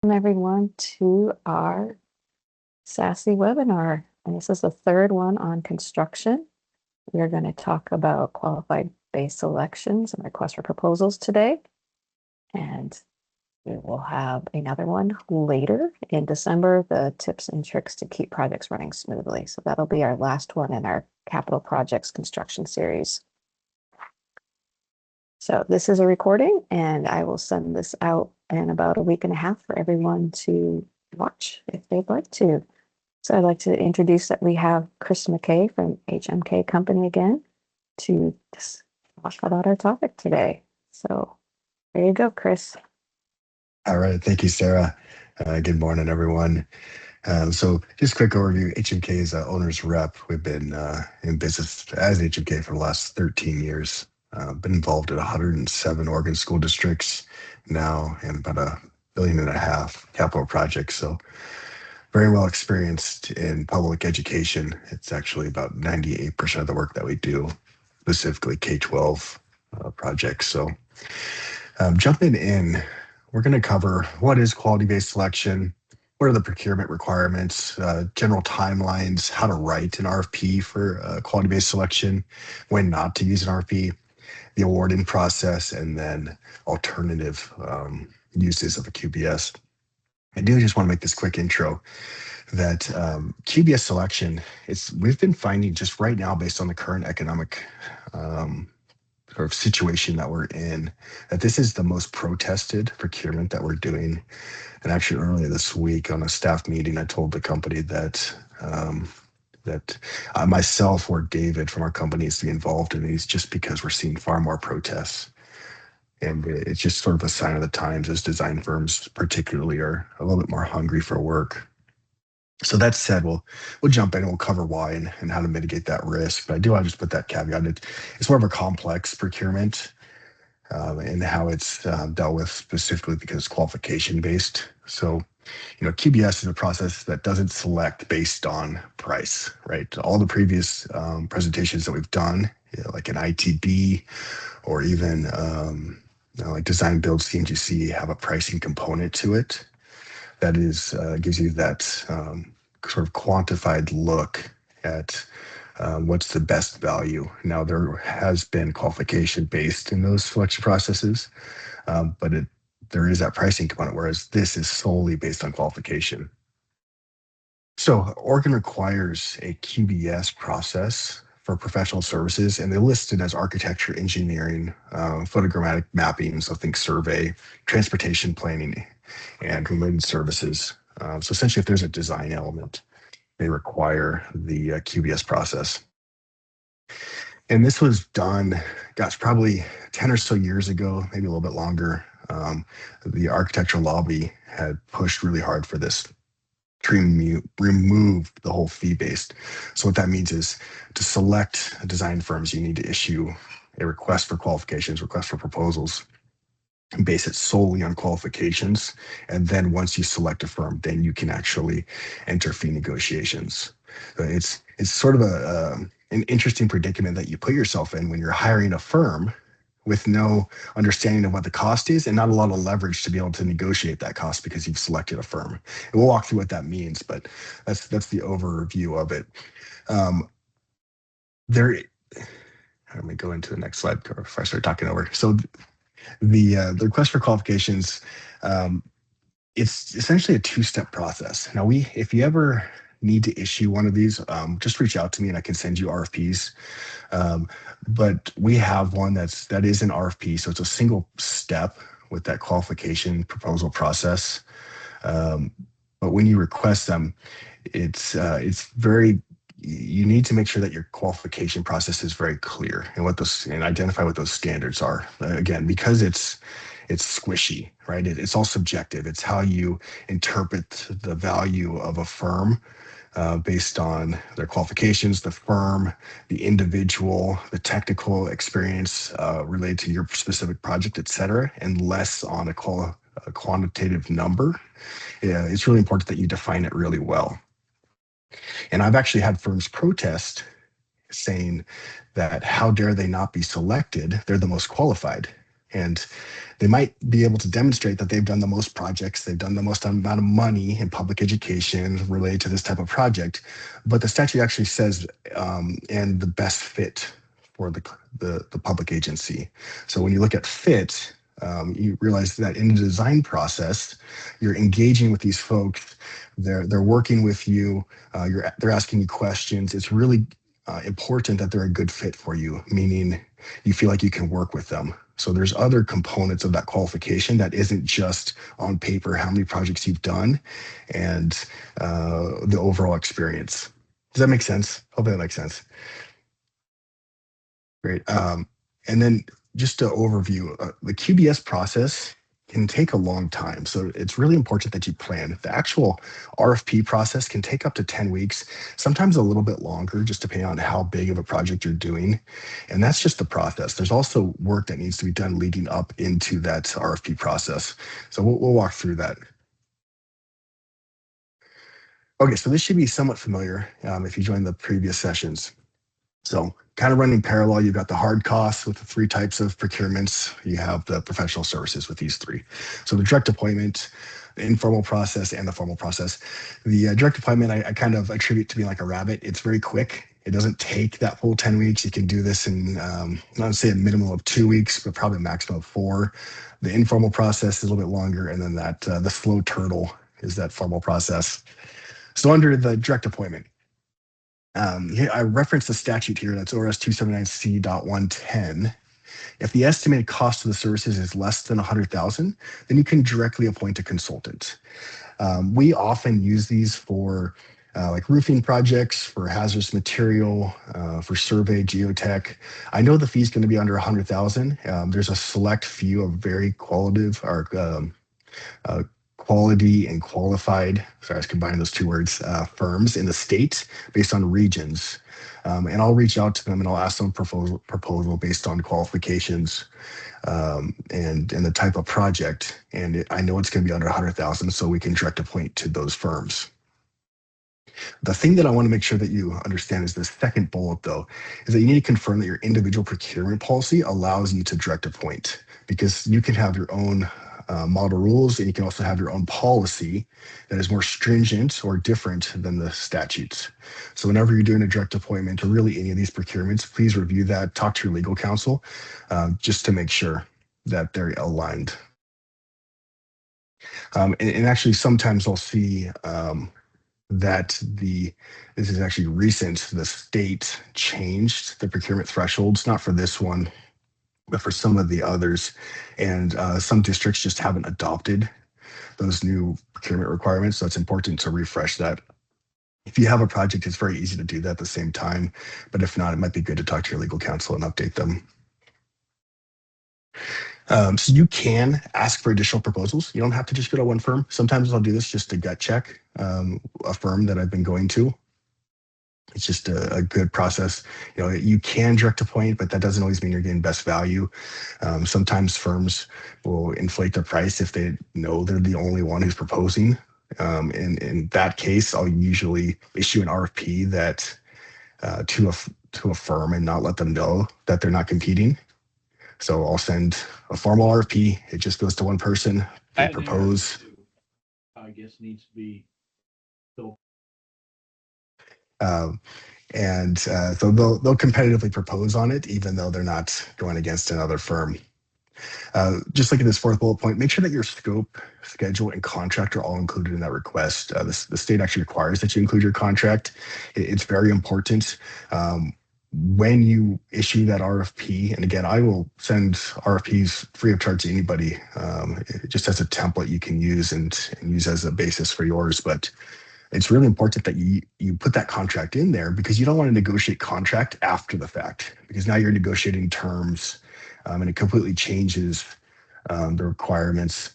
Welcome everyone to our SASI webinar. And this is the third one on construction. We're going to talk about qualified base selections and requests for proposals today. And we will have another one later in December, the tips and tricks to keep projects running smoothly. So that'll be our last one in our capital projects construction series. So this is a recording and I will send this out in about a week and a half for everyone to watch if they'd like to. So I'd like to introduce that we have Chris McKay from HMK Company again to talk about our topic today. So there you go, Chris. All right. Thank you, Sarah. Good morning, everyone. So just a quick overview. HMK is an owner's rep. We've been in business as HMK for the last 13 years. Been involved at 107 Oregon school districts now and about $1.5 billion capital projects. So very well experienced in public education. It's actually about 98% of the work that we do, specifically K-12 projects. So jumping in, we're going to cover what is quality-based selection, what are the procurement requirements, general timelines, how to write an RFP for quality-based selection, when not to use an RFP, the awarding process, and then alternative uses of a QBS. I do just want to make this quick intro that QBS selection, we've been finding just right now based on the current economic sort of situation that we're in, that this is the most protested procurement that we're doing. And actually earlier this week on a staff meeting, I told the company that myself or David from our company is to be involved in these just because we're seeing far more protests. And it's just sort of a sign of the times as design firms particularly are a little bit more hungry for work. So that said, we'll jump in and we'll cover why and how to mitigate that risk. But I do want to just put that caveat. It's more of a complex procurement and how it's dealt with specifically because it's qualification based. So, QBS is a process that doesn't select based on price, right? All the previous presentations that we've done, like an ITB or even like design build CMGC have a pricing component to it that is gives you that sort of quantified look at what's the best value. Now, there has been qualification based in those selection processes, but there is that pricing component, whereas this is solely based on qualification. So Oregon requires a QBS process for professional services, and they list it as architecture, engineering, photogrammatic mapping, so think survey, transportation planning, and related services. So essentially, if there's a design element, they require the QBS process. And this was done, gosh, probably 10 or so years ago, maybe a little bit longer. The architectural lobby had pushed really hard for this to remove the whole fee-based. So what that means is to select design firms, you need to issue a request for qualifications, request for proposals, and base it solely on qualifications. And then once you select a firm, then you can actually enter fee negotiations. So it's sort of an interesting predicament that you put yourself in when you're hiring a firm with no understanding of what the cost is and not a lot of leverage to be able to negotiate that cost because you've selected a firm. And we'll walk through what that means, but that's the overview of it. Let me go into the next slide before I start talking over. So the request for qualifications, it's essentially a two-step process. Now, if you ever need to issue one of these, just reach out to me and I can send you RFPs. But we have one that is an RFP, so it's a single step with that qualification proposal process. But when you request them, it's very, you need to make sure that your qualification process is very clear and identify what those standards are. Again, because it's squishy, right? It's all subjective. It's how you interpret the value of a firm based on their qualifications, the firm, the individual, the technical experience related to your specific project, et cetera, and less on a quantitative number. It's really important that you define it really well. And I've actually had firms protest saying that how dare they not be selected? They're the most qualified. And they might be able to demonstrate that they've done the most projects, they've done the most amount of money in public education related to this type of project, but the statute actually says and the best fit for the public agency. So when you look at fit, you realize that in the design process, you're engaging with these folks. They're working with you. They're asking you questions. It's really important that they're a good fit for you, meaning you feel like you can work with them. So there's other components of that qualification that isn't just on paper, how many projects you've done and the overall experience. Does that make sense? Hopefully that makes sense. Great. And then just an overview, the QBS process can take a long time. So it's really important that you plan. The actual RFP process can take up to 10 weeks, sometimes a little bit longer, just depending on how big of a project you're doing. And that's just the process. There's also work that needs to be done leading up into that RFP process. So we'll walk through that. Okay, so this should be somewhat familiar if you joined the previous sessions. So kind of running parallel, you've got the hard costs with the three types of procurements. You have the professional services with these three. So the direct appointment, the informal process, and the formal process. The direct appointment, I kind of attribute to being like a rabbit. It's very quick. It doesn't take that full 10 weeks. You can do this in, I would say a minimum of 2 weeks, but probably a maximum of 4. The informal process is a little bit longer. And then that the slow turtle is that formal process. So under the direct appointment, I referenced the statute here. That's ORS 279C.110. If the estimated cost of the services is less than 100,000, then you can directly appoint a consultant. We often use these for like roofing projects, for hazardous material, for survey, geotech. I know the fee is going to be under 100,000. There's a select few of very qualitative or quality and qualified, sorry, I was combining those two words, firms in the state based on regions. And I'll reach out to them and I'll ask them proposal based on qualifications and the type of project. And I know it's going to be under 100,000, so we can direct appoint to those firms. The thing that I want to make sure that you understand is the second bullet, though, is that you need to confirm that your individual procurement policy allows you to direct appoint, because you can have your own model rules, and you can also have your own policy that is more stringent or different than the statutes. So whenever you're doing a direct appointment or really any of these procurements, please review that, talk to your legal counsel, just to make sure that they're aligned. And actually, sometimes I'll see that this is actually recent, the state changed the procurement thresholds, not for this one, but for some of the others. And some districts just haven't adopted those new procurement requirements. So it's important to refresh that. If you have a project, it's very easy to do that at the same time. But if not, it might be good to talk to your legal counsel and update them. So you can ask for additional proposals. You don't have to just go to one firm. Sometimes I'll do this just to gut check a firm that I've been going to. It's just a good process. You know, you can direct appoint, but that doesn't always mean you're getting best value. Sometimes firms will inflate their price if they know they're the only one who's proposing. In that case, I'll usually issue an RFP that to a firm and not let them know that they're not competing. So I'll send a formal RFP. It just goes to one person. They propose. I guess needs to be built. So they'll competitively propose on it, even though they're not going against another firm. Just like in this fourth bullet point, make sure that your scope, schedule, and contract are all included in that request. The state actually requires that you include your contract. It's very important. When you issue that RFP, and again, I will send RFPs free of charge to anybody, just as a template you can use and use as a basis for yours. But it's really important that you put that contract in there, because you don't want to negotiate contract after the fact, because now you're negotiating terms and it completely changes the requirements.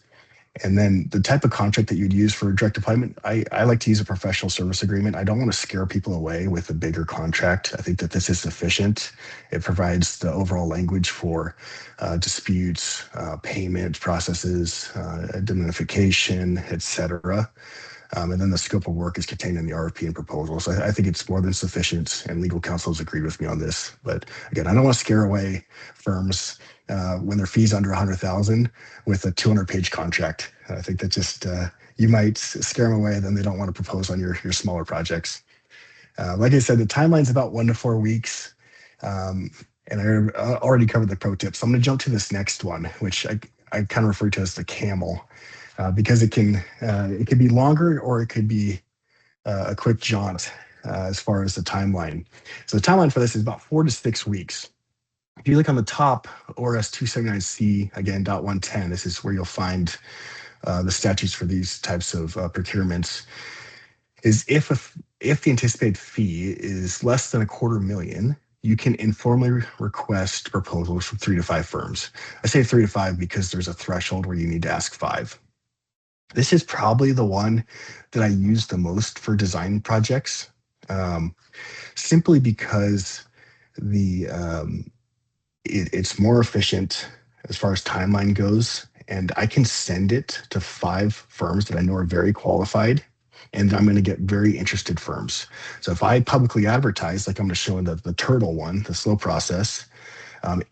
And then the type of contract that you'd use for direct appointment, I like to use a professional service agreement. I don't want to scare people away with a bigger contract. I think that this is sufficient. It provides the overall language for disputes, payment processes, indemnification, etc. And then the scope of work is contained in the RFP and proposal. So I think it's more than sufficient, and legal counsel has agreed with me on this. But again, I don't want to scare away firms when their fees under 100,000 with a 200-page contract. I think that just you might scare them away, then they don't want to propose on your smaller projects. Like I said, the timeline's about 1 to 4 weeks. And I already covered the pro tips. So I'm going to jump to this next one, which I kind of refer to as the camel, because it can be longer or it could be a quick jaunt as far as the timeline. So the timeline for this is about 4 to 6 weeks. If you look on the top, ORS 279C, again, .110, this is where you'll find the statutes for these types of procurements, is if the anticipated fee is less than $250,000, you can informally request proposals from 3 to 5 firms. I say 3 to 5 because there's a threshold where you need to ask 5. This is probably the one that I use the most for design projects, simply because it's more efficient as far as timeline goes, and I can send it to 5 firms that I know are very qualified, and I'm going to get very interested firms. So if I publicly advertise, like I'm going to show in the turtle one, the slow process,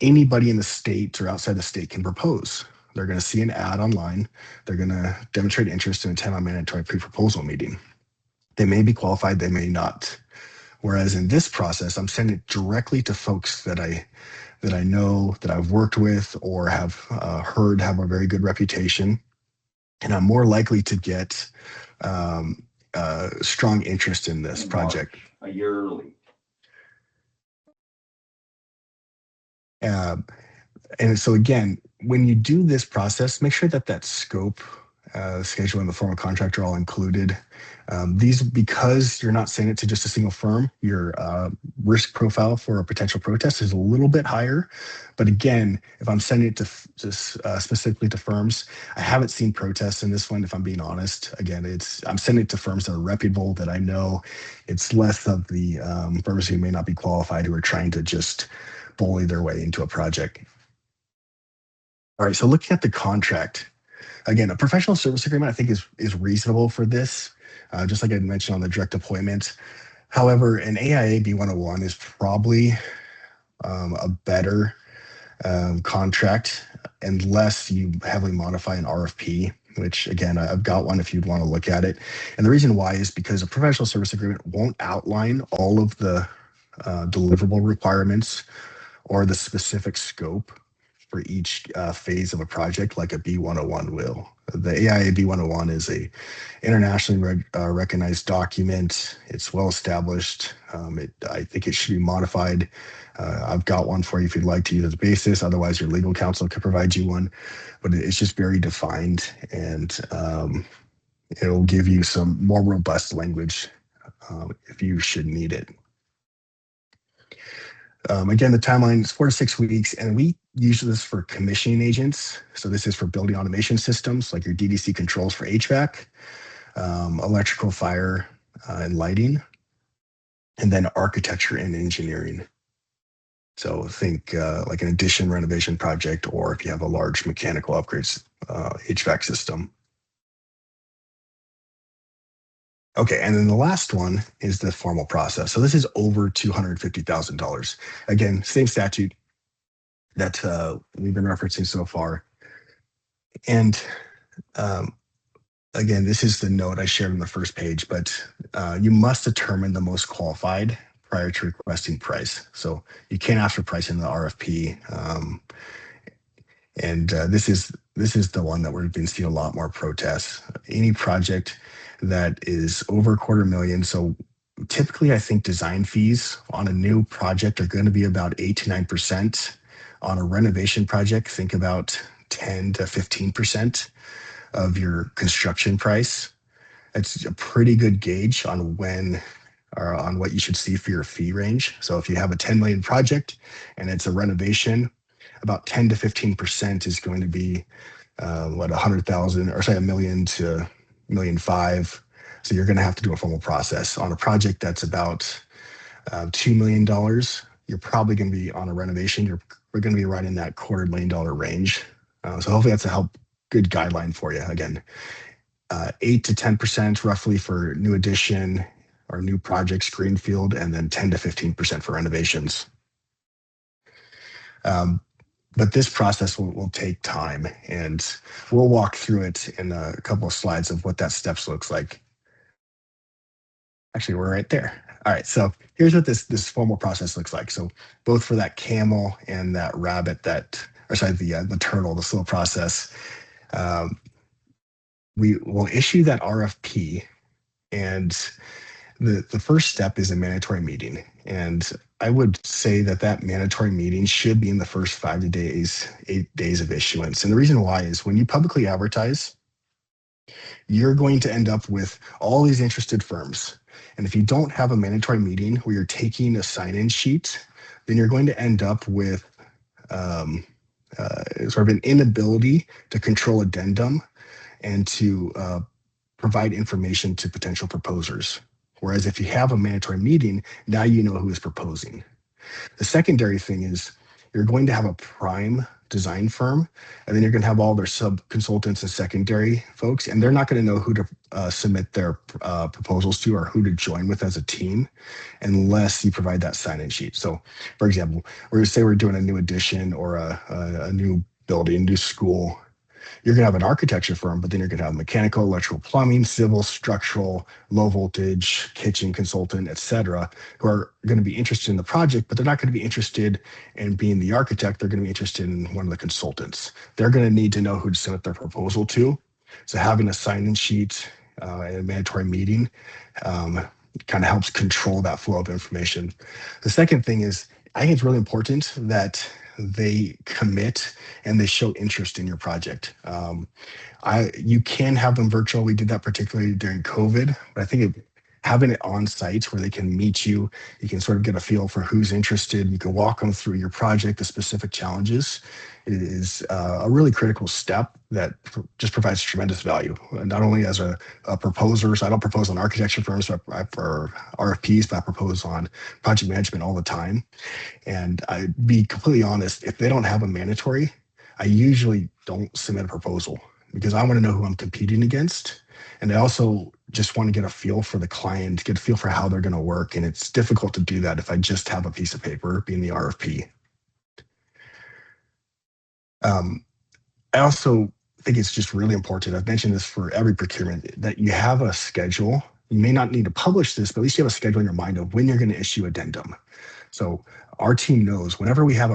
anybody in the state or outside the state can propose. They're going to see an ad online. They're going to demonstrate interest and attend my mandatory pre-proposal meeting. They may be qualified, they may not. Whereas in this process, I'm sending it directly to folks that I know, that I've worked with or have heard have a very good reputation. And I'm more likely to get strong interest in this project. A year early. And so again, when you do this process, make sure that scope, schedule, and the formal contract are all included. Because you're not sending it to just a single firm, your risk profile for a potential protest is a little bit higher. But again, if I'm sending it to specifically to firms, I haven't seen protests in this one, if I'm being honest. Again, I'm sending it to firms that are reputable, that I know. It's less of the firms who may not be qualified, who are trying to just bully their way into a project. All right, so looking at the contract, again, a professional service agreement I think is reasonable for this, just like I mentioned on the direct deployment. However, an AIA B101 is probably a better contract unless you heavily modify an RFP, which again, I've got one if you'd want to look at it. And the reason why is because a professional service agreement won't outline all of the deliverable requirements or the specific scope for each phase of a project like a B101 will. The AIA B101 is a internationally recognized document. It's well established. I think it should be modified. I've got one for you if you'd like to use as a basis. Otherwise, your legal counsel could provide you one. But it's just very defined, and it'll give you some more robust language if you should need it. Again, the timeline is 4 to 6 weeks, and we use this for commissioning agents. So this is for building automation systems, like your DDC controls for HVAC, electrical, fire, and lighting, and then architecture and engineering. So think like an addition renovation project, or if you have a large mechanical upgrades HVAC system. Okay, and then the last one is the formal process. So this is over $250,000. Again, same statute that we've been referencing so far. And again, this is the note I shared on the first page, but you must determine the most qualified prior to requesting price. So you can't ask for price in the RFP. This is the one that we've been seeing a lot more protests. Any project that is over $250,000. So typically, I think design fees on a new project are going to be about 8 to 9%. On a renovation project, think about 10 to 15% of your construction price. It's a pretty good gauge on when or on what you should see for your fee range. So if you have a 10 million project and it's a renovation, about 10 to 15% is going to be what, 100,000, or say $1 million to $1.5 million. So you're going to have to do a formal process. On a project that's about $2 million, you're probably going to be on a renovation. We're going to be right in that $250,000 range. So hopefully that's a good guideline for you. Again, 8 to 10% roughly for new addition or new projects, greenfield, and then 10 to 15% for renovations. But this process will take time, and we'll walk through it in a couple of slides of what that steps looks like. Actually, we're right there. All right, so here's what this formal process looks like. So both for that camel and that rabbit, the turtle, the slow process, we will issue that RFP, and the first step is a mandatory meeting. And I would say that mandatory meeting should be in the first 8 days of issuance. And the reason why is when you publicly advertise, you're going to end up with all these interested firms. And if you don't have a mandatory meeting where you're taking a sign-in sheet, then you're going to end up with sort of an inability to control addendum and to provide information to potential proposers. Whereas if you have a mandatory meeting, now you know who is proposing. The secondary thing is you're going to have a prime design firm, and then you're going to have all their sub-consultants and secondary folks, and they're not going to know who to submit their proposals to or who to join with as a team unless you provide that sign-in sheet. So, for example, we're doing a new addition or a new building, new school. You're going to have an architecture firm, but then you're going to have mechanical, electrical, plumbing, civil, structural, low voltage, kitchen consultant, et cetera, who are going to be interested in the project, but they're not going to be interested in being the architect. They're going to be interested in one of the consultants. They're going to need to know who to submit their proposal to. So having a sign-in sheet and a mandatory meeting kind of helps control that flow of information. The second thing is, I think it's really important that they commit and they show interest in your project. You can have them virtual. We did that particularly during COVID, but I think having it on site where they can meet you, you can sort of get a feel for who's interested. You can walk them through your project, the specific challenges. It is a really critical step that just provides tremendous value, not only as a proposer. So I don't propose on architecture firms for RFPs, but I propose on project management all the time. And I'd be completely honest, if they don't have a mandatory, I usually don't submit a proposal because I want to know who I'm competing against. And I also just want to get a feel for the client, get a feel for how they're going to work. And it's difficult to do that if I just have a piece of paper being the RFP. I also think it's just really important, I've mentioned this for every procurement, that you have a schedule. You may not need to publish this, but at least you have a schedule in your mind of when you're going to issue addendum. So our team knows whenever we have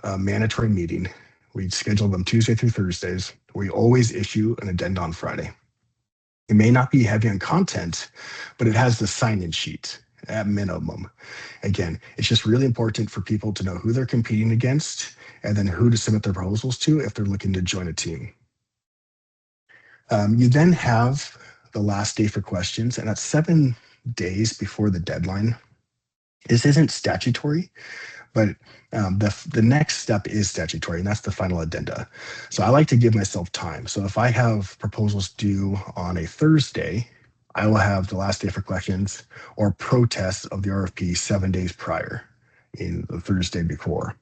a mandatory meeting, we schedule them Tuesday through Thursdays. We always issue an addenda on Friday. It may not be heavy on content, but it has the sign-in sheet at minimum. Again, it's just really important for people to know who they're competing against and then who to submit their proposals to if they're looking to join a team. You then have the last day for questions, and that's 7 days before the deadline. This isn't statutory, but the next step is statutory, and that's the final addenda. So I like to give myself time. So if I have proposals due on a Thursday, I will have the last day for questions or protests of the RFP 7 days prior in the Thursday before.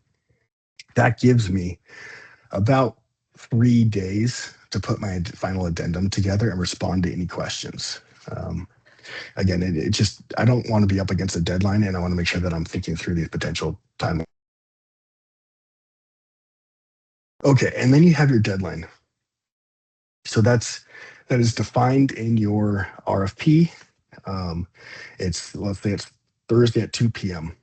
That gives me about 3 days to put my final addendum together and respond to any questions. Again, I don't want to be up against a deadline, and I want to make sure that I'm thinking through these potential timelines. Okay, and then you have your deadline. So that is defined in your RFP. Let's say it's Thursday at 2 p.m.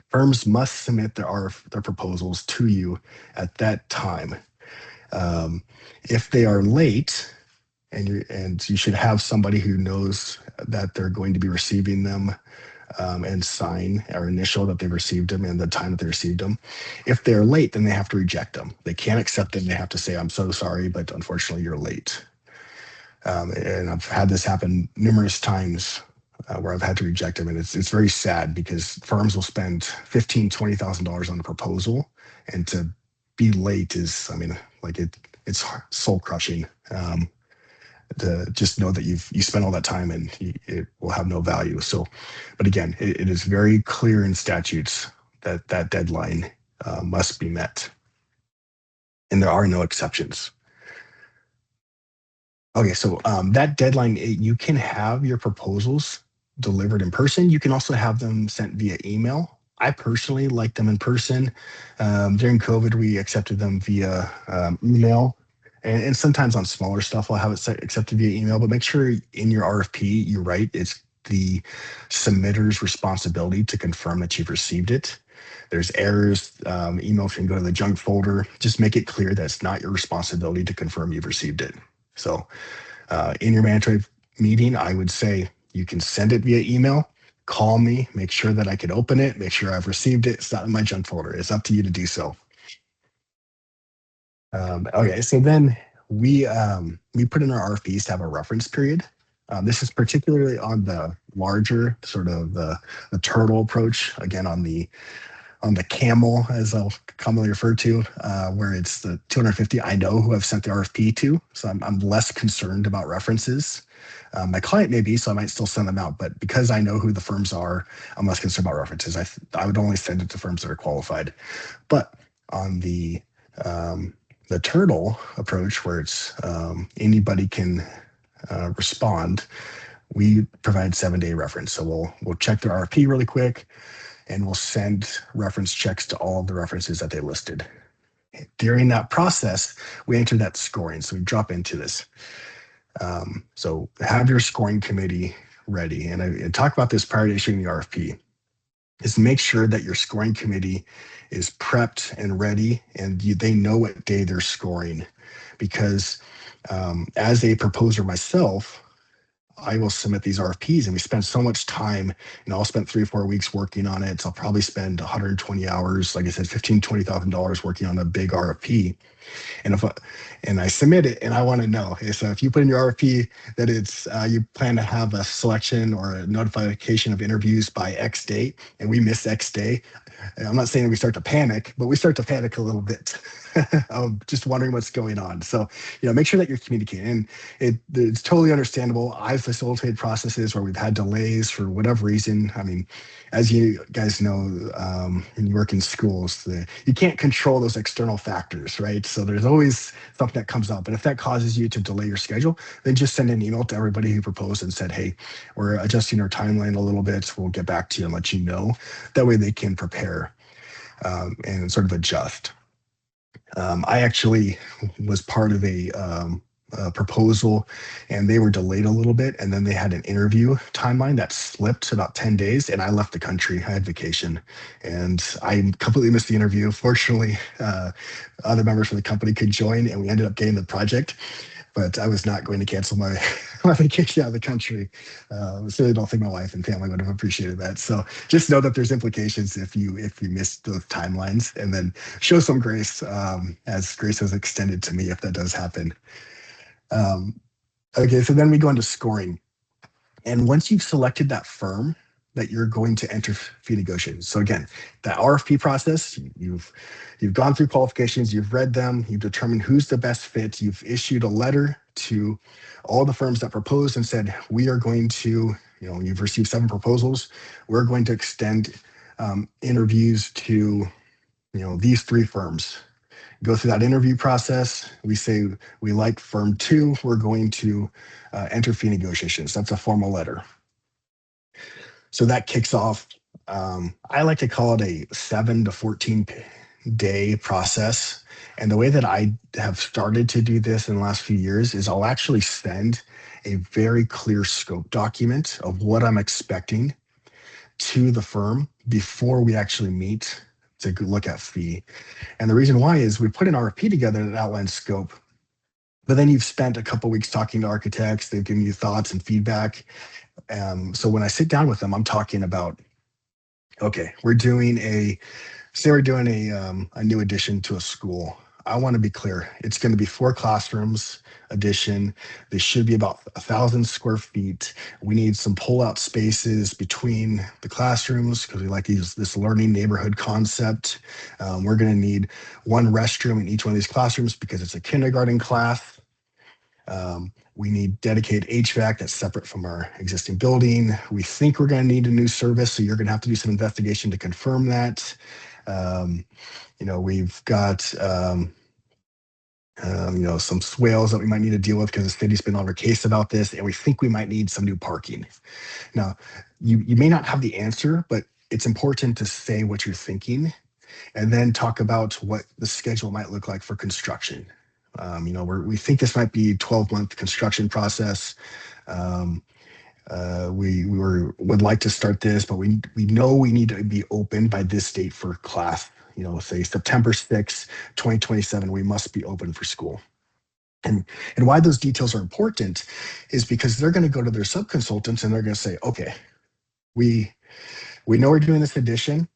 Firms must submit their proposals to you at that time. If they are late, and you should have somebody who knows that they're going to be receiving them and sign or initial that they've received them and the time that they received them. If they're late, then they have to reject them. They can't accept them. They have to say, I'm so sorry, but unfortunately you're late. And I've had this happen numerous times where I've had to reject them. And it's very sad because firms will spend $15,000, $20,000 on a proposal, and to be late is, it's soul crushing. To just know that you spent all that time and it will have no value. So, but again, it is very clear in statutes that that deadline must be met, and there are no exceptions. Okay, so that deadline, you can have your proposals delivered in person. You can also have them sent via email. I personally like them in person. During COVID, we accepted them via email. And sometimes on smaller stuff, I'll have it accepted via email, but make sure in your RFP, you write it's the submitter's responsibility to confirm that you've received it. There's errors, email can go to the junk folder. Just make it clear that it's not your responsibility to confirm you've received it. So in your mandatory meeting, I would say you can send it via email, call me, make sure that I can open it, make sure I've received it. It's not in my junk folder. It's up to you to do so. Okay, so then we put in our RFPs to have a reference period. This is particularly on the larger sort of the turtle approach. Again, on the camel, as I'll commonly refer to, where it's the 250 I know who I've sent the RFP to. So I'm less concerned about references. My client may be, so I might still send them out. But because I know who the firms are, I'm less concerned about references. I would only send it to firms that are qualified. But on the turtle approach, where it's anybody can respond, we provide 7-day reference. So we'll check their RFP really quick, and we'll send reference checks to all of the references that they listed. During that process, we enter that scoring. So we drop into this. So have your scoring committee ready. And I talk about this prior to issuing the RFP, is make sure that your scoring committee is prepped and ready, and they know what day they're scoring. Because as a proposer myself, I will submit these RFPs, and we spend so much time. I'll spend 3 or 4 weeks working on it. So I'll probably spend 120 hours, like I said, $15,000-$20,000 working on a big RFP. And I submit it, and I want to know. So if you put in your RFP that it's you plan to have a selection or a notification of interviews by X date, and we miss X day, I'm not saying we start to panic, but we start to panic a little bit. of just wondering what's going on. So, make sure that you're communicating. And it's totally understandable. I've facilitated processes where we've had delays for whatever reason. I mean, as you guys know, when you work in schools, you can't control those external factors, right? So there's always something that comes up. But if that causes you to delay your schedule, then just send an email to everybody who proposed and said, hey, we're adjusting our timeline a little bit. We'll get back to you and let you know. That way they can prepare and sort of adjust. I actually was part of a proposal, and they were delayed a little bit, and then they had an interview timeline that slipped about 10 days, and I left the country. I had vacation, and I completely missed the interview. Fortunately, other members from the company could join, and we ended up getting the project. But I was not going to cancel my vacation out of the country. I certainly don't think my wife and family would have appreciated that. So just know that there's implications if you miss those timelines, and then show some grace, as grace has extended to me if that does happen. Okay, so then we go into scoring. And once you've selected that firm that you're going to enter fee negotiations. So again, that RFP process, you've gone through qualifications, you've read them, you've determined who's the best fit, you've issued a letter to all the firms that proposed and said, we are going to, you've received 7 proposals, we're going to extend interviews to, these 3 firms. Go through that interview process. We say we like firm 2, we're going to enter fee negotiations. That's a formal letter. So that kicks off, I like to call it a 7 to 14 day process. And the way that I have started to do this in the last few years is I'll actually send a very clear scope document of what I'm expecting to the firm before we actually meet to look at fee. And the reason why is we put an RFP together that outlines scope, but then you've spent a couple weeks talking to architects, they've given you thoughts and feedback. So when I sit down with them, I'm talking about, okay, we're doing a new addition to a school. I want to be clear. It's going to be 4 classrooms addition. They should be about 1,000 square feet. We need some pull-out spaces between the classrooms because we like to use this learning neighborhood concept. We're going to need 1 restroom in each one of these classrooms because it's a kindergarten class. We need dedicated HVAC that's separate from our existing building. We think we're going to need a new service, so you're going to have to do some investigation to confirm that. We've got some swales that we might need to deal with because the city's been on our case about this, and we think we might need some new parking. Now, you may not have the answer, but it's important to say what you're thinking and then talk about what the schedule might look like for construction. We think this might be a 12-month construction process. Um, would like to start this, but we know we need to be open by this date for class. Say September 6th, 2027, we must be open for school. And why those details are important is because they're going to go to their subconsultants and they're going to say, okay, we know we're doing this addition,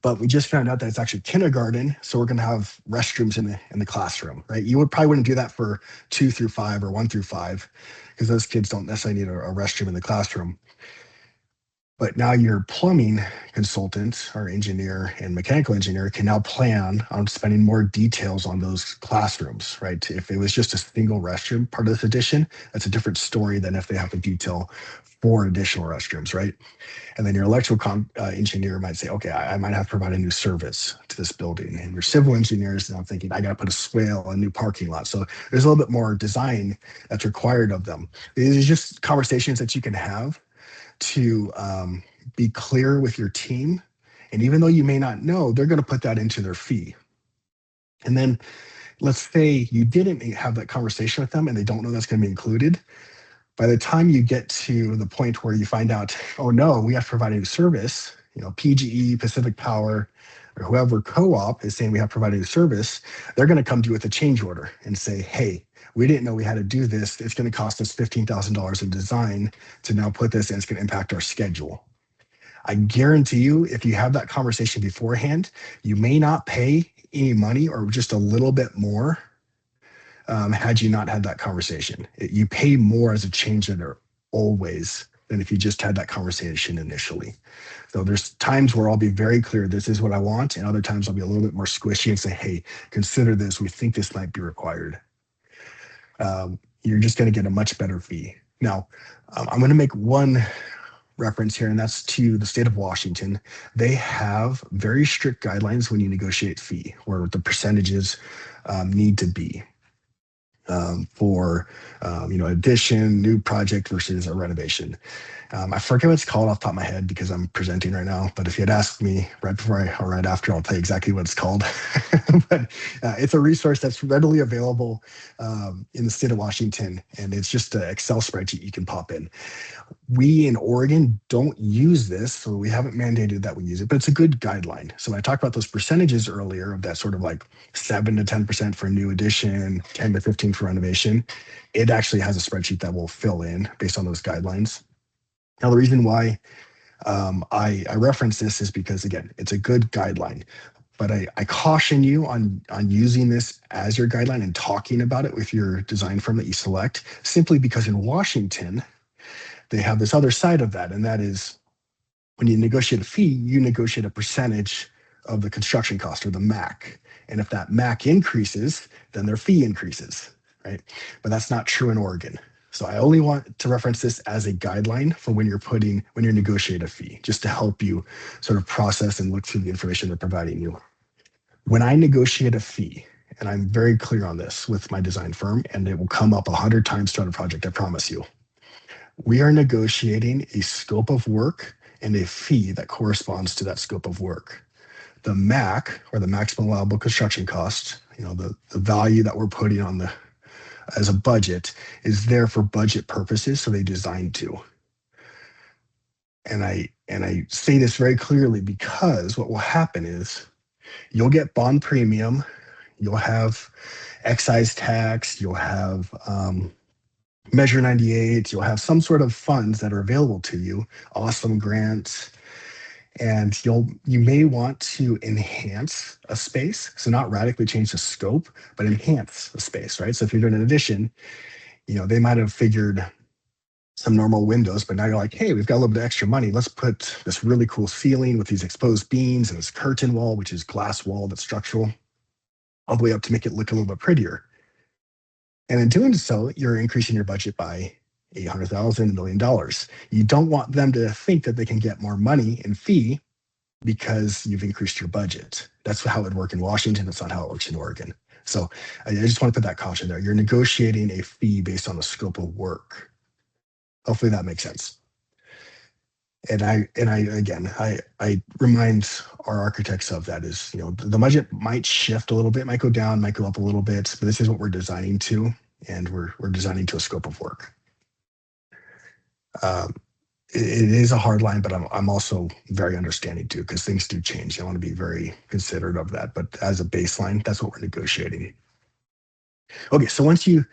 but we just found out that it's actually kindergarten, so we're going to have restrooms in the classroom, right? You probably wouldn't do that for 2 through 5 or 1 through 5 because those kids don't necessarily need a restroom in the classroom. But now your plumbing consultant or engineer and mechanical engineer can now plan on spending more details on those classrooms, right? If it was just a single restroom part of this addition, that's a different story than if they have to detail 4 additional restrooms, right? And then your electrical engineer might say, okay, I might have to provide a new service to this building. And your civil engineer is now thinking, I got to put a swale, a new parking lot. So there's a little bit more design that's required of them. These are just conversations that you can have to be clear with your team. And even though you may not know, they're going to put that into their fee. And then let's say you didn't have that conversation with them and they don't know that's going to be included. By the time you get to the point where you find out, oh no, we have to provide a new service, PGE, Pacific Power, or whoever co-op is saying we have to provide a new service, they're going to come to you with a change order and say, hey, we didn't know we had to do this. It's going to cost us $15,000 in design to now put this, and it's going to impact our schedule. I guarantee you, if you have that conversation beforehand, you may not pay any money or just a little bit more had you not had that conversation. You pay more as a change order always than if you just had that conversation initially. So there's times where I'll be very clear, this is what I want, and other times I'll be a little bit more squishy and say, hey, consider this. We think this might be required. You're just going to get a much better fee. Now, I'm going to make one reference here, and that's to the state of Washington. They have very strict guidelines when you negotiate fee, where the percentages need to be for addition, new project versus a renovation. I forget what it's called off the top of my head because I'm presenting right now, but if you had asked me right before or right after, I'll tell you exactly what it's called. But it's a resource that's readily available in the state of Washington, and it's just an Excel spreadsheet you can pop in. We in Oregon don't use this, so we haven't mandated that we use it, but it's a good guideline. So when I talked about those percentages earlier of that sort of like 7 to 10% for new addition, 10 to 15 for renovation, it actually has a spreadsheet that will fill in based on those guidelines. Now, the reason why I reference this is because, again, it's a good guideline, but I caution you on using this as your guideline and talking about it with your design firm that you select, simply because in Washington, they have this other side of that, and that is when you negotiate a fee, you negotiate a percentage of the construction cost or the MAC. And if that MAC increases, then their fee increases, right? But that's not true in Oregon. So I only want to reference this as a guideline for when you're negotiating a fee, just to help you sort of process and look through the information they're providing you. When I negotiate a fee, and I'm very clear on this with my design firm, and it will come up 100 times throughout a project, I promise you. We are negotiating a scope of work and a fee that corresponds to that scope of work. The MAC, or the maximum allowable construction cost, the value that we're putting on as a budget, is there for budget purposes, so they designed to. And I say this very clearly because what will happen is you'll get bond premium, you'll have excise tax, you'll have Measure 98, you'll have some sort of funds that are available to you, awesome grants, and you may want to enhance a space. So not radically change the scope, but enhance a space, right? So if you're doing an addition, they might have figured some normal windows, but now you're like, hey, we've got a little bit of extra money. Let's put this really cool ceiling with these exposed beams and this curtain wall, which is glass wall that's structural, all the way up to make it look a little bit prettier. And in doing so, you're increasing your budget by $800,000, $1 million. You don't want them to think that they can get more money in fee because you've increased your budget. That's how it would work in Washington. That's not how it works in Oregon. So I just want to put that caution there. You're negotiating a fee based on the scope of work. Hopefully that makes sense. And I remind our architects of that is, the budget might shift a little bit, might go down, might go up a little bit, but this is what we're designing to, and we're designing to a scope of work. It is a hard line, but I'm also very understanding too, because things do change. I want to be very considerate of that. But as a baseline, that's what we're negotiating. Okay, so once you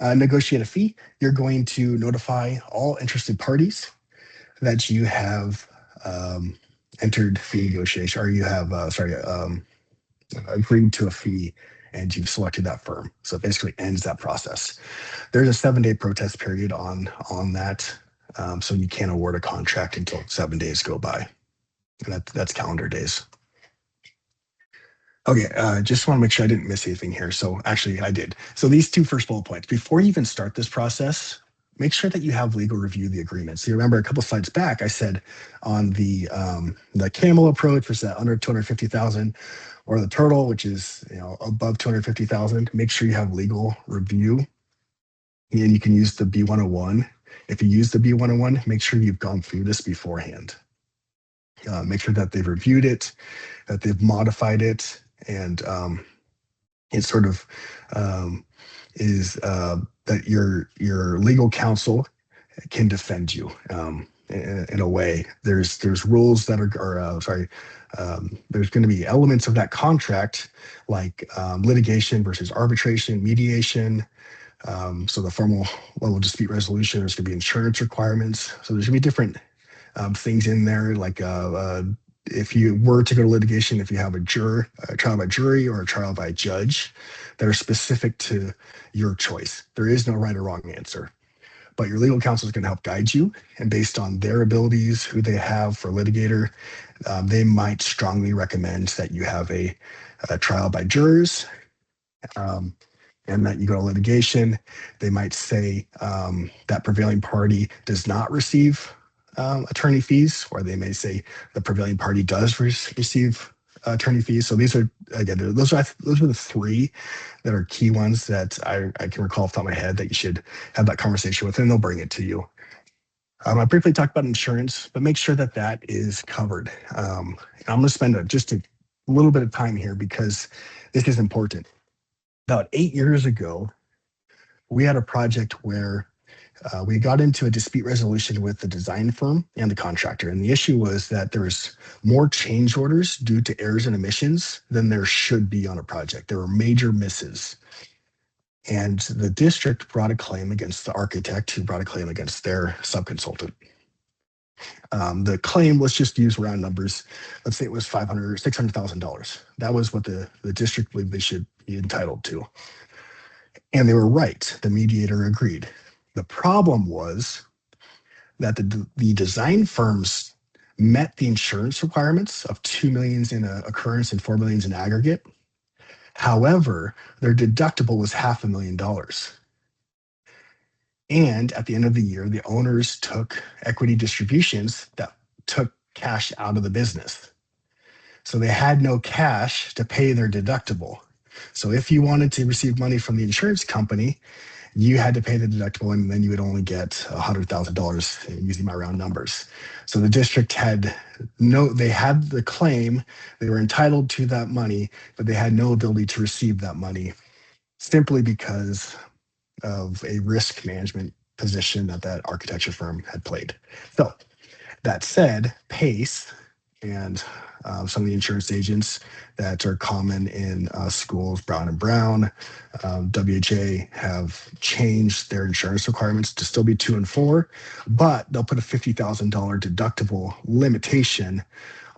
negotiate a fee, you're going to notify all interested parties that you have entered fee negotiation, or you have, agreed to a fee and you've selected that firm. So it basically ends that process. There's a 7-day protest period on that. So you can't award a contract until 7 days go by. And that's calendar days. Okay, just want to make sure I didn't miss anything here. So actually I did. So these two first bullet points, before you even start this process, make sure that you have legal review the agreement. So you remember a couple slides back, I said on the camel approach, which is that under 250,000, or the turtle, which is above 250,000, make sure you have legal review. And you can use the B101. If you use the B101, make sure you've gone through this beforehand. Make sure that they've reviewed it, that they've modified it, and it sort of is that your legal counsel can defend you in a way. There's rules that there's going to be elements of that contract like litigation versus arbitration, mediation. So the formal level dispute resolution, there's going to be insurance requirements. So there's going to be different things in there, like if you were to go to litigation, if you have a trial by jury or a trial by judge that are specific to your choice. There is no right or wrong answer, but your legal counsel is going to help guide you. And based on their abilities, who they have for litigator, they might strongly recommend that you have a trial by jurors. And that you go to litigation. They might say that prevailing party does not receive attorney fees, or they may say the prevailing party does receive attorney fees. So these are, again, those are the three that are key ones that I can recall off the top of my head that you should have that conversation with, and they'll bring it to you. I briefly talked about insurance, but make sure that that is covered. And I'm going to spend just a little bit of time here because this is important. About 8 years ago, we had a project where we got into a dispute resolution with the design firm and the contractor. And the issue was that there was more change orders due to errors and omissions than there should be on a project. There were major misses. And the district brought a claim against the architect who brought a claim against their subconsultant. The claim, let's just use round numbers. Let's say it was $500,000 or $600,000. That was what the district believed they should be entitled to. And they were right. The mediator agreed. The problem was that the design firms met the insurance requirements of $2 million in occurrence and $4 million in aggregate. However, their deductible was $500,000. And at the end of the year, the owners took equity distributions that took cash out of the business. So they had no cash to pay their deductible. So if you wanted to receive money from the insurance company, you had to pay the deductible, and then you would only get $100,000 using my round numbers. So the district they had the claim, they were entitled to that money, but they had no ability to receive that money simply because of a risk management position that architecture firm had played. So that said, PACE and some of the insurance agents that are common in schools, Brown and Brown, WHA have changed their insurance requirements to still be 2 and 4, but they'll put a $50,000 deductible limitation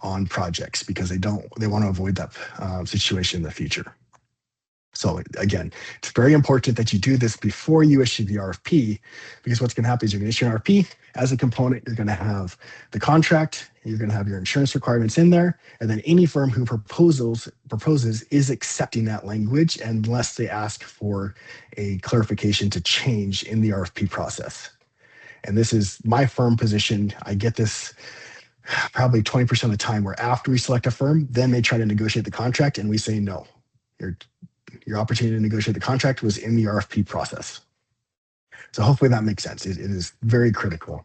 on projects because they want to avoid that situation in the future. So again, it's very important that you do this before you issue the RFP, because what's going to happen is you're going to issue an RFP. As a component, you're going to have the contract, you're going to have your insurance requirements in there, and then any firm who proposes is accepting that language unless they ask for a clarification to change in the RFP process. And this is my firm position. I get this probably 20% of the time, where after we select a firm, then they try to negotiate the contract and we say, no, your opportunity to negotiate the contract was in the RFP process. So hopefully that makes sense. It is very critical.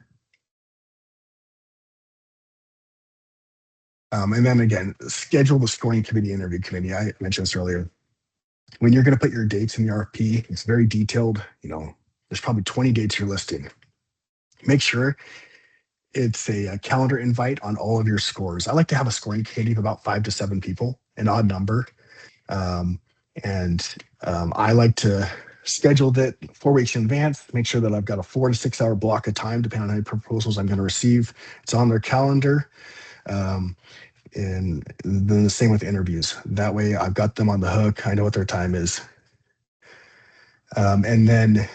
And then again, schedule the scoring committee, interview committee. I mentioned this earlier. When you're going to put your dates in the RFP, it's very detailed. There's probably 20 dates you're listing. Make sure it's a calendar invite on all of your scores. I like to have a scoring committee of about 5 to 7 people, an odd number. I like to schedule that 4 weeks in advance, make sure that I've got a 4 to 6 hour block of time, depending on how many proposals I'm going to receive. It's on their calendar. And then the same with interviews. That way I've got them on the hook. I know what their time is. And then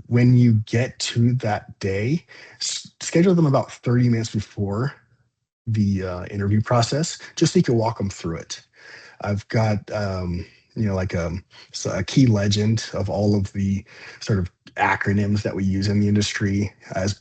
when you get to that day, schedule them about 30 minutes before the interview process, just so you can walk them through it. I've got, like a key legend of all of the sort of acronyms that we use in the industry. As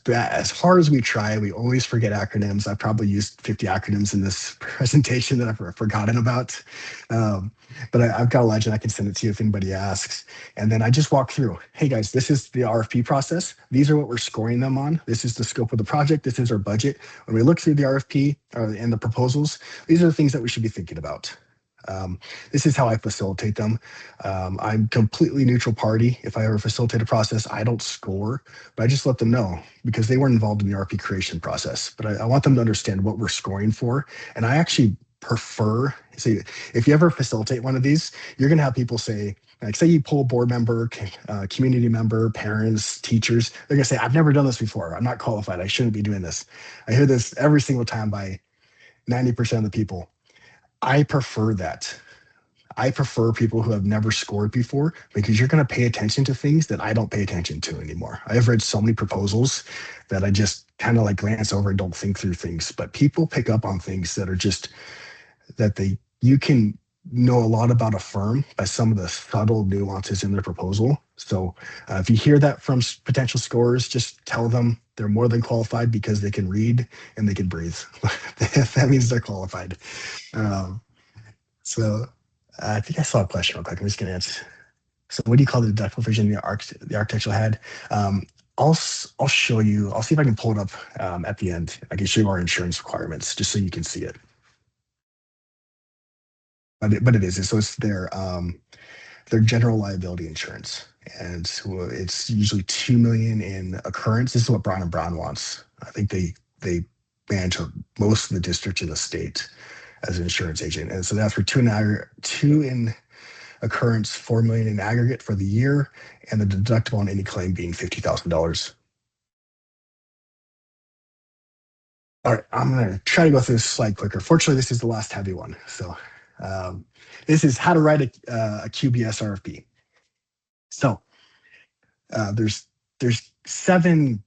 hard as we try, we always forget acronyms. I probably used 50 acronyms in this presentation that I've forgotten about. But I've got a legend. I can send it to you if anybody asks. And then I just walk through, hey guys, this is the RFP process. These are what we're scoring them on. This is the scope of the project. This is our budget. When we look through the RFP and the proposals, these are the things that we should be thinking about. This is how I facilitate them. I'm completely neutral party. If I ever facilitate a process, I don't score, but I just let them know because they weren't involved in the RP creation process. But I want them to understand what we're scoring for. And I actually prefer, see, if you ever facilitate one of these, you're going to have people say, like, say you pull a board member, community member, parents, teachers, they're going to say, I've never done this before. I'm not qualified. I shouldn't be doing this. I hear this every single time by 90% of the people. I prefer that. I prefer people who have never scored before because you're going to pay attention to things that I don't pay attention to anymore. I've read so many proposals that I just kind of like glance over and don't think through things. But people pick up on things that are just you can know a lot about a firm by some of the subtle nuances in their proposal. So if you hear that from potential scorers, just tell them they're more than qualified because they can read and they can breathe. That means they're qualified. So I think I saw a question real quick. I'm just going to answer. So what do you call the deductible provision the architectural head? I'll show you. I'll see if I can pull it up at the end. I can show you our insurance requirements just so you can see it. But it is. So it's their general liability insurance. And so it's usually $2 million in occurrence. This is what Brown & Brown wants. I think they manage most of the districts in the state as an insurance agent. And so that's for two in occurrence, $4 million in aggregate for the year, and the deductible on any claim being $50,000. All right, I'm going to try to go through this slide quicker. Fortunately, this is the last heavy one. So this is how to write a QBS RFP. So there's 7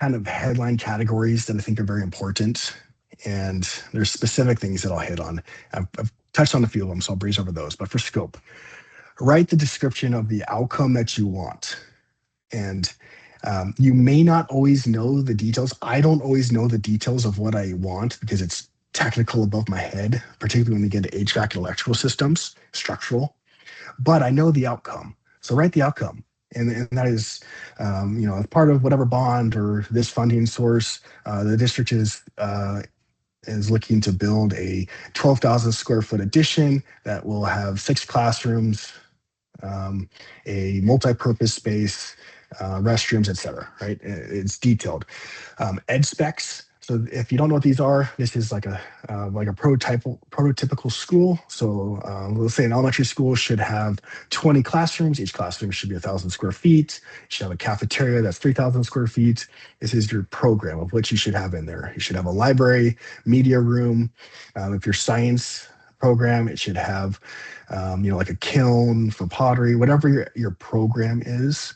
kind of headline categories that I think are very important. And there's specific things that I'll hit on. I've touched on a few of them, so I'll breeze over those. But for scope, write the description of the outcome that you want. And you may not always know the details. I don't always know the details of what I want because it's technical above my head, particularly when we get to HVAC and electrical systems, structural. But I know the outcome. So write the outcome. And that is, as part of whatever bond or this funding source, the district is looking to build a 12,000 square foot addition that will have 6 classrooms, a multi-purpose space, restrooms, etc. Right? It's detailed. Ed specs. So if you don't know what these are, this is like a prototypical school. So let's say an elementary school should have 20 classrooms. Each classroom should be 1,000 square feet. You should have a cafeteria that's 3,000 square feet. This is your program of what you should have in there. You should have a library, media room. If your science program, it should have, like a kiln for pottery, whatever your program is.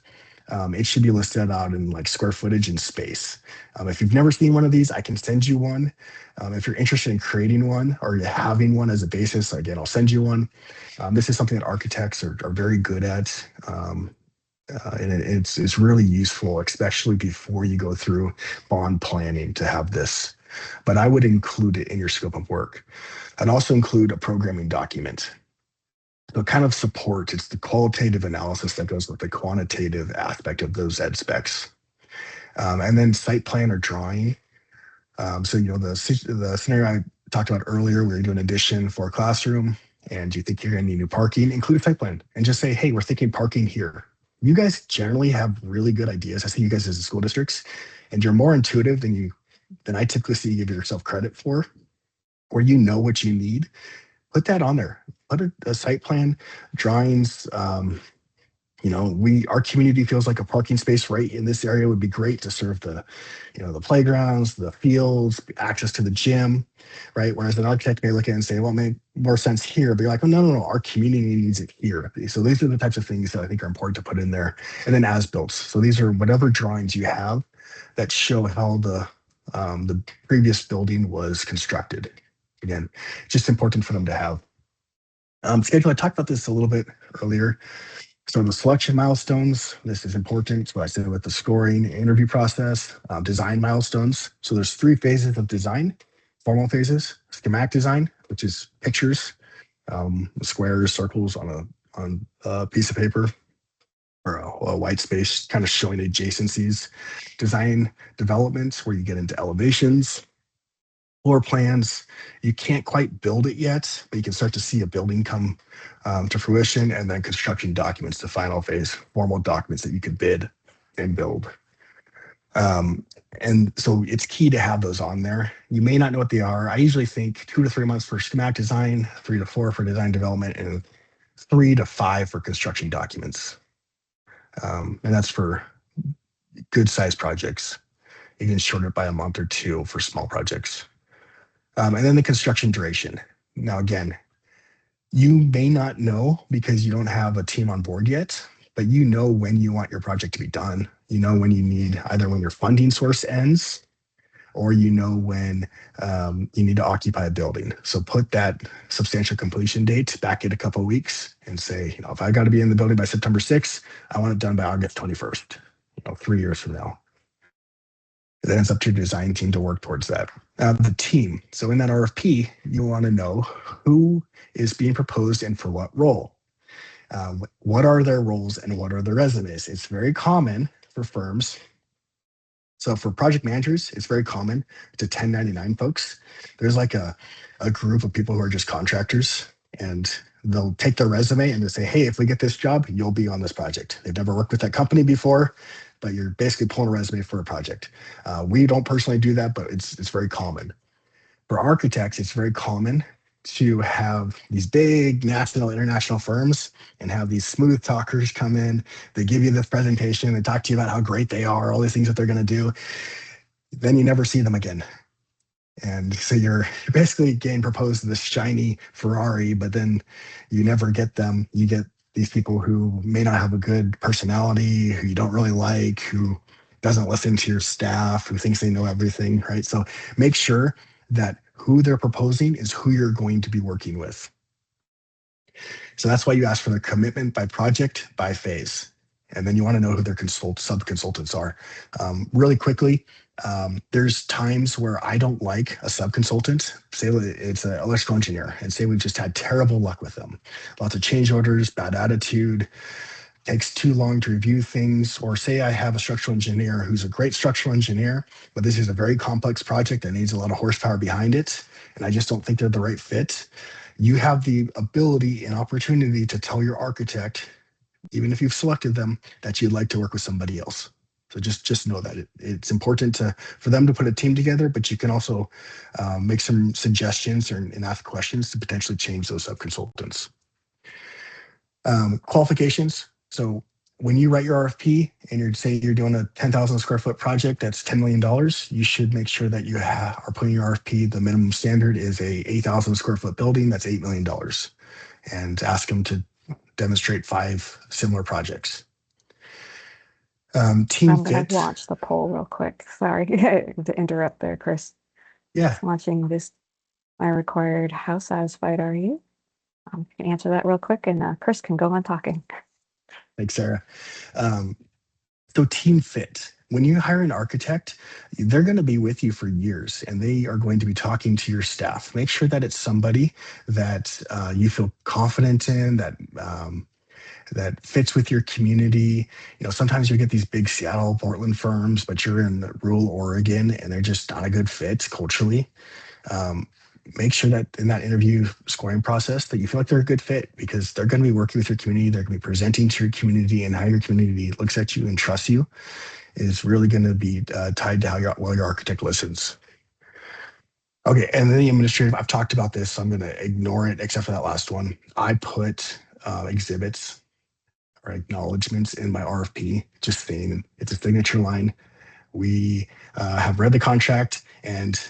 It should be listed out in like square footage and space. If you've never seen one of these, I can send you one. If you're interested in creating one or having one as a basis, again, I'll send you one. This is something that architects are very good at. And it's really useful, especially before you go through bond planning to have this. But I would include it in your scope of work. I'd also include a programming document. So kind of support, it's the qualitative analysis that goes with the quantitative aspect of those ed specs. And then site plan or drawing. So, the scenario I talked about earlier, where you're doing addition for a classroom and you think you're going to need new parking, include a site plan and just say, hey, we're thinking parking here. You guys generally have really good ideas. I see you guys as the school districts, and you're more intuitive than I typically see you give yourself credit for, or you know what you need. Put that on there. Put a site plan, drawings. Our community feels like a parking space right in this area would be great to serve the playgrounds, the fields, access to the gym, right? Whereas an architect may look at it and say, well, it makes more sense here. But you're like, oh, no, our community needs it here. So these are the types of things that I think are important to put in there. And then as-built. So these are whatever drawings you have that show how the previous building was constructed. Again, just important for them to have. Schedule, I talked about this a little bit earlier. So the selection milestones, this is important. So I said with the scoring interview process, design milestones. So there's 3 phases of design: formal phases, schematic design, which is pictures, squares, circles on a piece of paper or a white space, kind of showing adjacencies. Design development, where you get into elevations, floor plans. You can't quite build it yet, but you can start to see a building come to fruition, and then construction documents, the final phase, formal documents that you could bid and build. And so it's key to have those on there. You may not know what they are. I usually think 2 to 3 months for schematic design, 3 to 4 for design development, and 3 to 5 for construction documents. And that's for good sized projects. You can shorten it by a month or 2 for small projects. And then the construction duration. Now, again, you may not know because you don't have a team on board yet, but you know when you want your project to be done. You know when you need, either when your funding source ends, or you know when you need to occupy a building. So put that substantial completion date back in a couple of weeks and say, if I got to be in the building by September 6th, I want it done by August 21st, 3 years from now. Then it's up to your design team to work towards that. The team. So in that RFP, you want to know who is being proposed and for what role. What are their roles and what are their resumes? It's very common for firms. So for project managers, it's very common to 1099 folks. There's like a group of people who are just contractors, and they'll take their resume and they say, hey, if we get this job, you'll be on this project. They've never worked with that company before, but you're basically pulling a resume for a project. We don't personally do that, but it's very common. For architects, it's very common to have these big national, international firms and have these smooth talkers come in. They give you this presentation, they talk to you about how great they are, all these things that they're going to do. Then you never see them again. And so you're basically getting proposed this shiny Ferrari, but then you never get them. You get these people who may not have a good personality, who you don't really like, who doesn't listen to your staff, who thinks they know everything, right? So make sure that who they're proposing is who you're going to be working with. So that's why you ask for their commitment by project, by phase. And then you want to know who their sub-consultants are. Really quickly, there's times where I don't like a sub-consultant. Say it's an electrical engineer, and say we've just had terrible luck with them. Lots of change orders, bad attitude, takes too long to review things. Or say I have a structural engineer who's a great structural engineer, but this is a very complex project that needs a lot of horsepower behind it, and I just don't think they're the right fit. You have the ability and opportunity to tell your architect, even if you've selected them, that you'd like to work with somebody else. So just know that it's important for them to put a team together, but you can also make some suggestions and ask questions to potentially change those sub-consultants. Qualifications. So when you write your RFP and you're doing a 10,000 square foot project that's $10 million, you should make sure that you are putting your RFP, the minimum standard is a 8,000 square foot building, that's $8 million. And ask them to demonstrate 5 similar projects. Team I'm going fit. to launch the poll real quick. Sorry to interrupt there, Chris. Yeah. Just launching this. I required, how satisfied are you? You can answer that real quick, and Chris can go on talking. Thanks, Sarah. So team fit. When you hire an architect, they're going to be with you for years and they are going to be talking to your staff. Make sure that it's somebody that you feel confident in, that fits with your community. You know, sometimes you get these big Seattle, Portland firms, but you're in rural Oregon and they're just not a good fit culturally. Um, Make sure that in that interview scoring process that you feel like they're a good fit because they're going to be working with your community. They're going to be presenting to your community, and how your community looks at you and trusts you is really going to be tied to how well your architect listens. Okay, and then the administrative, I've talked about this, so I'm going to ignore it except for that last one. I put exhibits or acknowledgments in my RFP, just saying it's a signature line. We have read the contract and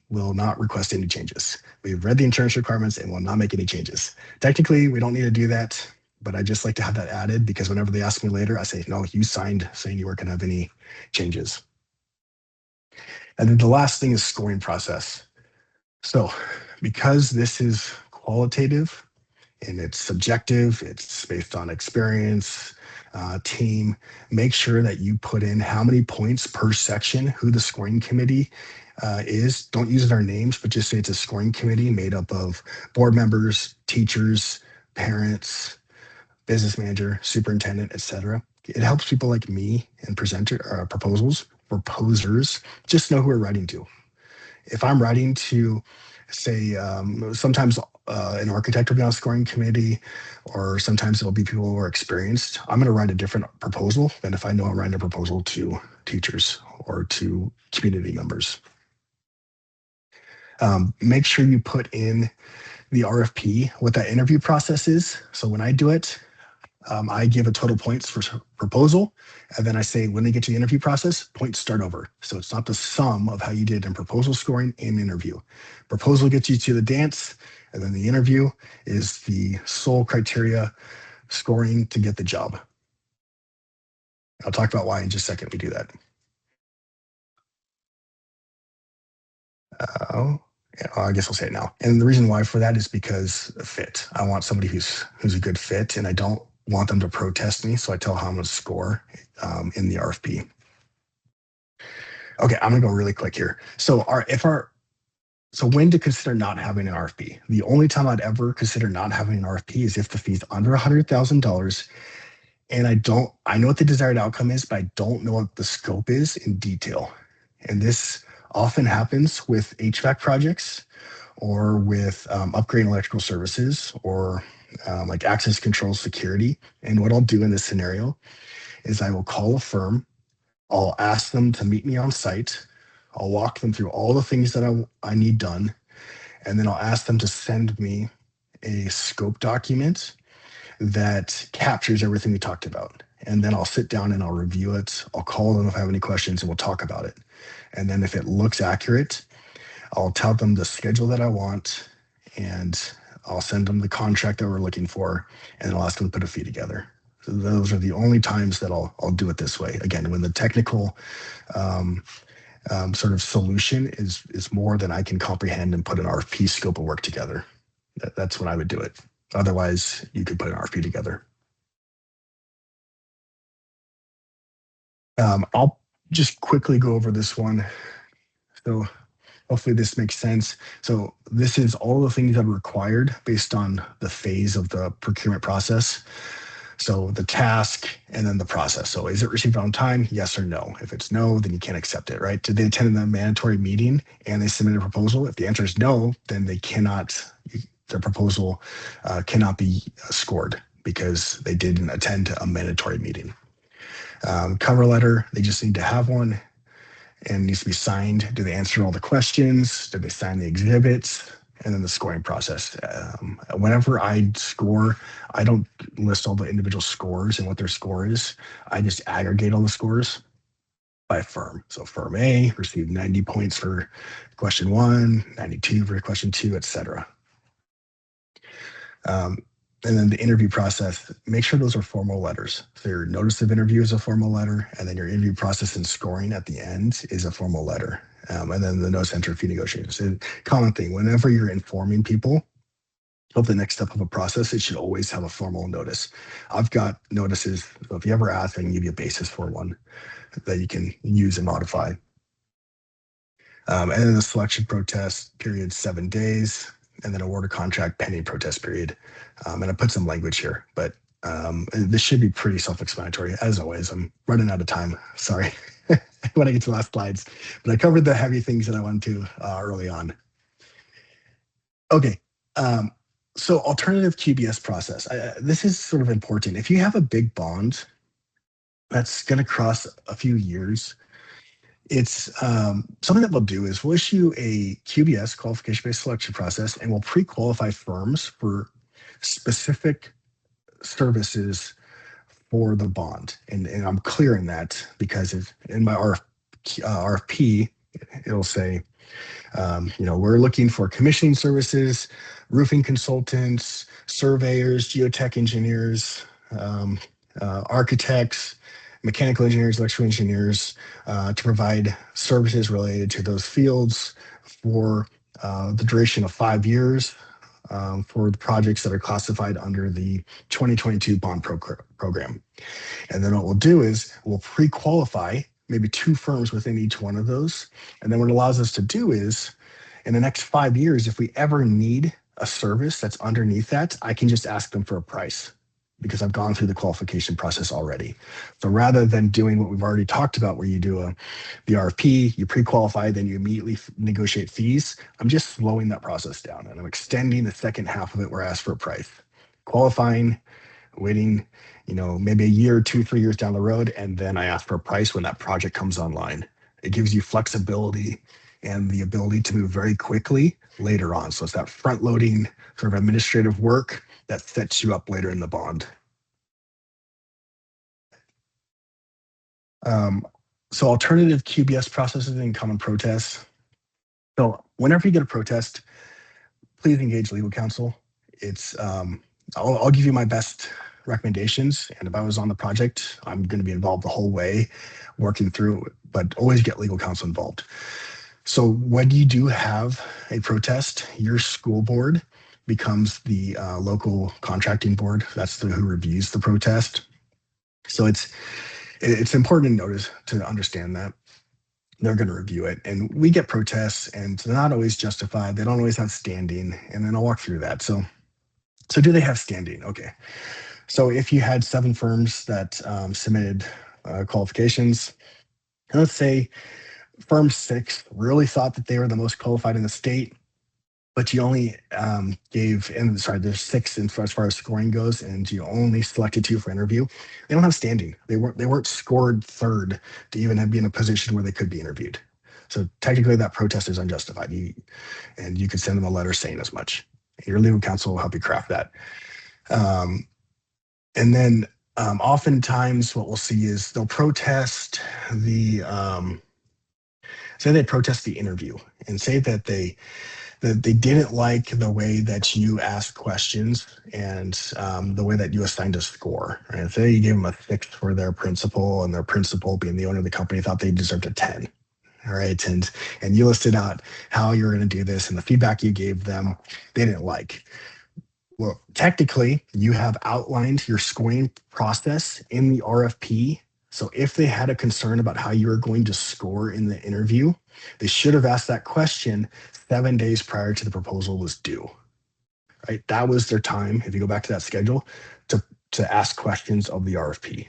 will not request any changes. We've read the insurance requirements and will not make any changes. Technically, we don't need to do that, but I just like to have that added because whenever they ask me later, I say, no, you signed saying you weren't going to have any changes. And then the last thing is scoring process. So because this is qualitative and it's subjective, it's based on experience, team, make sure that you put in how many points per section, who the scoring committee is. Don't use our names, but just say it's a scoring committee made up of board members, teachers, parents, business manager, superintendent, etc. It helps people like me and proposers just know who we're writing to. If I'm writing to, say, sometimes an architect will be on a scoring committee, or sometimes it'll be people who are experienced, I'm going to write a different proposal than if I know I'm writing a proposal to teachers or to community members. Make sure you put in the RFP what that interview process is. So when I do it, I give a total points for proposal, and then I say when they get to the interview process, points start over. So it's not the sum of how you did in proposal scoring and interview. Proposal gets you to the dance, and then the interview is the sole criteria scoring to get the job. I'll talk about why in just a second we do that. I guess I'll say it now. And the reason why for that is because of fit. I want somebody who's a good fit, and I don't want them to protest me. So I tell how I'm going to score in the RFP. Okay, I'm going to go really quick here. So when to consider not having an RFP? The only time I'd ever consider not having an RFP is if the fee's under $100,000 and I know what the desired outcome is, but I don't know what the scope is in detail. And this often happens with HVAC projects or with upgrading electrical services or like access control security. And what I'll do in this scenario is I will call a firm. I'll ask them to meet me on site. I'll walk them through all the things that I need done. And then I'll ask them to send me a scope document that captures everything we talked about. And then I'll sit down and I'll review it. I'll call them if I have any questions and we'll talk about it. And then if it looks accurate, I'll tell them the schedule that I want and I'll send them the contract that we're looking for and I'll ask them to put a fee together. So those are the only times that I'll do it this way. Again, when the technical sort of solution is more than I can comprehend and put an RFP scope of work together. That's when I would do it. Otherwise, you could put an RFP together. I'll just quickly go over this one. So hopefully this makes sense. So this is all the things that are required based on the phase of the procurement process. So the task and then the process. So is it received on time? Yes or no. If it's no, then you can't accept it, right? Did they attend the mandatory meeting and they submit a proposal? If the answer is no, then their proposal cannot be scored because they didn't attend a mandatory meeting. Cover letter, they just need to have one and it needs to be signed. Do they answer all the questions? Do they sign the exhibits? And then the scoring process. Whenever I score, I don't list all the individual scores and what their score is. I just aggregate all the scores by firm. So firm A received 90 points for question 1, 92 for question 2, etc. And then the interview process, make sure those are formal letters. So your notice of interview is a formal letter, and then your interview process and scoring at the end is a formal letter. And then the notice enter fee negotiations. So common thing, whenever you're informing people, of the next step of a process, it should always have a formal notice. I've got notices, so if you ever ask, I can give you a basis for one that you can use and modify. And then the selection protest period, 7 days, and then award a contract pending protest period. And I put some language here, but this should be pretty self-explanatory. As always, I'm running out of time. Sorry when I get to the last slides, but I covered the heavy things that I wanted to early on. Okay. So alternative QBS process. This is sort of important. If you have a big bond that's going to cross a few years, it's something that we'll do is we'll issue a QBS, qualification-based selection process, and we'll pre-qualify firms for specific services for the bond. And I'm clearing that because in my RFP, it'll say, we're looking for commissioning services, roofing consultants, surveyors, geotech engineers, architects, mechanical engineers, electrical engineers, to provide services related to those fields for the duration of 5 years, for the projects that are classified under the 2022 bond program. And then what we'll do is we'll pre-qualify maybe 2 firms within each one of those. And then what it allows us to do is, in the next 5 years, if we ever need a service that's underneath that, I can just ask them for a price because I've gone through the qualification process already. So rather than doing what we've already talked about, where you do the RFP, you pre-qualify, then you immediately negotiate fees, I'm just slowing that process down, and I'm extending the second half of it where I ask for a price. Qualifying, waiting, maybe a year, 2, 3 years down the road, and then I ask for a price when that project comes online. It gives you flexibility and the ability to move very quickly later on. So it's that front-loading sort of administrative work that sets you up later in the bond. So alternative QBS processes and common protests. So whenever you get a protest, please engage legal counsel. It's I'll give you my best recommendations, and if I was on the project, I'm going to be involved the whole way, working through, but always get legal counsel involved. So when you do have a protest, your school board becomes the local contracting board. That's who reviews the protest. So it's important to understand that they're going to review it, and we get protests, and they're not always justified. They don't always have standing, and then I'll walk through that. So do they have standing? Okay. So if you had 7 firms that submitted qualifications, and let's say firm 6 really thought that they were the most qualified in the state, but you only there's 6 as far as scoring goes, and you only selected 2 for interview. They don't have standing. They weren't scored third to even be in a position where they could be interviewed. So technically, that protest is unjustified. And you could send them a letter saying as much. Your legal counsel will help you craft that. And then oftentimes what we'll see is they'll protest say they protest the interview and say that they didn't like the way that you asked questions and the way that you assigned a score. Right? Say you gave them a 6 for their principal, and their principal, being the owner of the company, thought they deserved a 10. All right, and you listed out how you're going to do this, and the feedback you gave them, they didn't like. Well, technically, you have outlined your scoring process in the RFP. So if they had a concern about how you were going to score in the interview, they should have asked that question 7 days prior to the proposal was due. Right? That was their time, if you go back to that schedule, to ask questions of the RFP.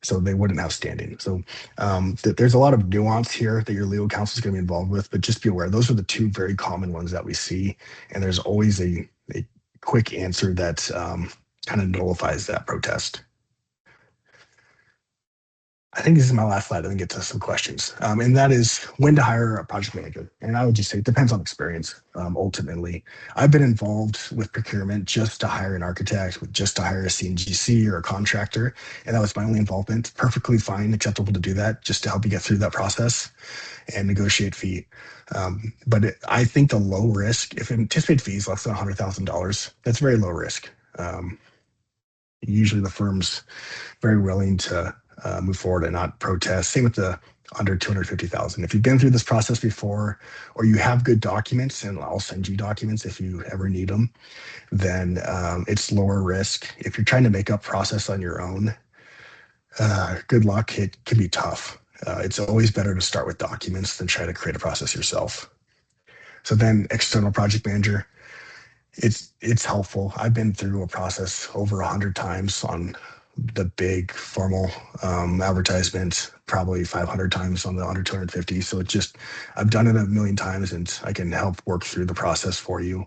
So they wouldn't have standing. So there's a lot of nuance here that your legal counsel is going to be involved with, but just be aware, those are the 2 very common ones that we see. And there's always a quick answer that kind of nullifies that protest. I think this is my last slide. Let me get to some questions. And that is when to hire a project manager. And I would just say it depends on experience, ultimately. I've been involved with procurement just to hire an architect, just to hire a CNGC or a contractor. And that was my only involvement. Perfectly fine, acceptable to do that, just to help you get through that process and negotiate fee. But I think the low risk, if anticipated fees less than $100,000, that's very low risk. Usually the firm's very willing to move forward and not protest. Same with the under 250,000. If you've been through this process before, or you have good documents, and I'll send you documents if you ever need them, then it's lower risk. If you're trying to make up process on your own, good luck. It can be tough. It's always better to start with documents than try to create a process yourself. So then external project manager, it's helpful. I've been through a process over 100 times on the big formal advertisement, probably 500 times on the under 250. So I've done it a million times, and I can help work through the process for you.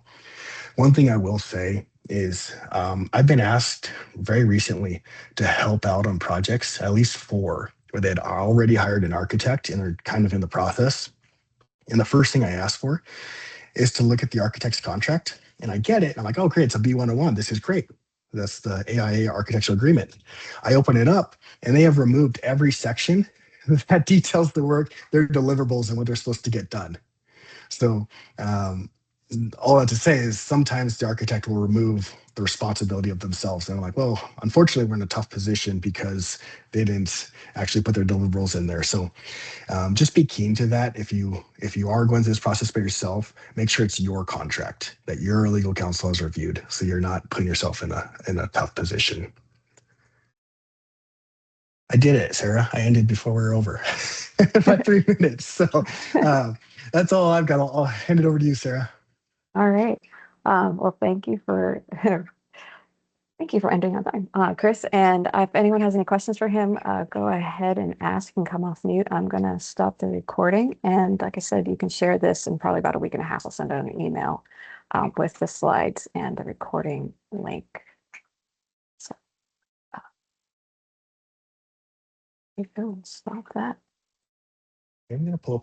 One thing I will say is I've been asked very recently to help out on projects, at least 4, where they had already hired an architect and are kind of in the process. And the first thing I ask for is to look at the architect's contract. And I get it. I'm like, oh, great. It's a B101. This is great. That's the AIA architectural agreement. I open it up and they have removed every section that details the work, their deliverables, and what they're supposed to get done. So all that to say is sometimes the architect will remove the responsibility of themselves. And I'm like, well, unfortunately, we're in a tough position because they didn't actually put their deliverables in there. So just be keen to that. If you are going through this process by yourself, make sure it's your contract that your legal counsel has reviewed, so you're not putting yourself in a tough position. I did it, Sarah. I ended before we were over by 3 minutes. So that's all I've got. I'll hand it over to you, Sarah. All right. Well, thank you for thank you for ending on time, Chris. And if anyone has any questions for him, go ahead and ask and come off mute. I'm going to stop the recording. And like I said, you can share this in probably about a week and a half. I'll send out an email with the slides and the recording link. So you can stop that. I'm going to pull up